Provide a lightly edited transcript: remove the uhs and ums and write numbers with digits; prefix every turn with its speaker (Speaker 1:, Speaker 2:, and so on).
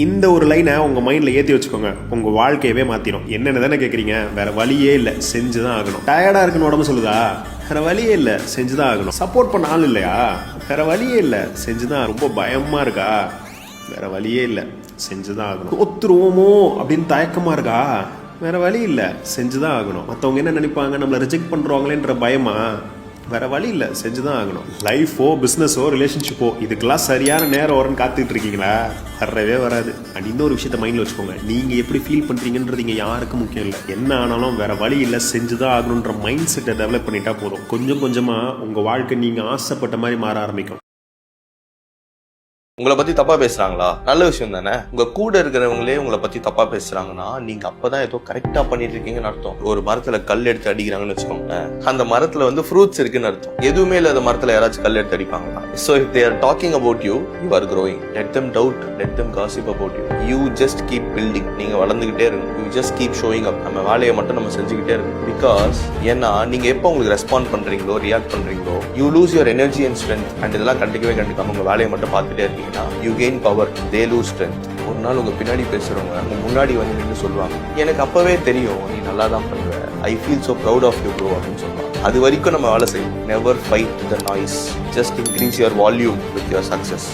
Speaker 1: இந்த ஒரு லைனை உங்கள் மைண்டில் ஏற்றி வச்சுக்கோங்க, உங்கள் வாழ்க்கையவே மாற்றிடும். என்னென்ன தானே கேட்குறீங்க, வேறு வழியே இல்லை, செஞ்சு தான் ஆகணும். டயர்டாக இருக்குன்னு உடம்பு சொல்லுதா, வேறு வழியே இல்லை, செஞ்சு தான் ஆகணும். சப்போர்ட் பண்ண ஆள் இல்லையா, வேறு வழியே இல்லை, செஞ்சு தான். ரொம்ப பயமாக இருக்கா, வேறு வழியே இல்லை, செஞ்சு தான் ஆகணும். ஒத்துருவோமோ அப்படின்னு தயக்கமாக இருக்கா, வேறு வழி இல்லை, செஞ்சு தான் ஆகணும். மற்றவங்க என்ன நினைப்பாங்க, நம்மளை ரிஜெக்ட் பண்ணுறாங்களேன்ற பயமா, வேற வழி இல்லை, செஞ்சு தான் ஆகணும். லைஃபோ பிஸ்னஸோ ரிலேஷன்ஷிப்போ இதுக்கெல்லாம் சரியான நேரம் வரும்னு காத்துட்டு இருக்கீங்களா, வரவே வராது. அண்ட் இன்னொரு விஷயத்த மைண்டில் வச்சுக்கோங்க, நீங்கள் எப்படி ஃபீல் பண்ணுறீங்கன்றது இங்கே யாருக்கும் முக்கியம் இல்லை. என்ன ஆனாலும் வேற வழி இல்லை, செஞ்சு தான் ஆகணுன்ற மைண்ட் செட்டை டெவலப் பண்ணிட்டா போதும். கொஞ்சம் கொஞ்சமாக உங்கள் வாழ்க்கை நீங்கள் ஆசைப்பட்ட மாதிரி மாற ஆரம்பிக்கும்.
Speaker 2: உங்களை பத்தி தப்பா பேசுறாங்களா, நல்ல விஷயம் தானே. உங்க கூட இருக்கிறவங்களே உங்களை பத்தி தப்பா பேசுறாங்கன்னா நீங்க அப்பதான் ஏதோ கரெக்டா பண்ணிட்டு இருக்கீங்கன்னு அர்த்தம். ஒரு மரத்துல கல் எடுத்து அடிக்கிறாங்கன்னு வச்சுக்கோங்க, அந்த மரத்துல வந்து ஃப்ரூட்ஸ் இருக்குன்னு அர்த்தம். எதுவுமே இல்லாத மரத்துல யாராச்சும் கல் எடுத்து அடிப்பாங்களா? So if they are talking about you, you are growing. Let them doubt, let them gossip about you. You just keep building. நீங்க வளர்ந்துகிட்டே இருங்க. You just keep showing up. நம்ம வேலையை மட்டும் நம்ம செஞ்சுக்கிட்டே இருக்கோம். பிகாஸ் ஏன்னா நீங்க எப்போ உங்களுக்கு ரெஸ்பாண்ட் பண்றீங்களோ, ரியாக்ட் பண்றீங்களோ, you lose your energy and strength. And இதெல்லாம் கண்டிக்காம உங்க வேலையை மட்டும் பார்த்துட்டே இருக்கீங்க, you gain power, they lose strength. ஒரு நாள் உங்க பின்னாடி பேசுறவங்க உங்க முன்னாடி வந்து நின்று சொல்லுவாங்க, எனக்கு அப்பவே தெரியும் நீ நல்லா தான் பண்ணுவ, I feel so proud of you bro அப்படின்னு சொல்லுவாங்க. அது வரைக்கும் நம்ம வேலை செய்யணும். Never fight the noise, just increase your volume with your success.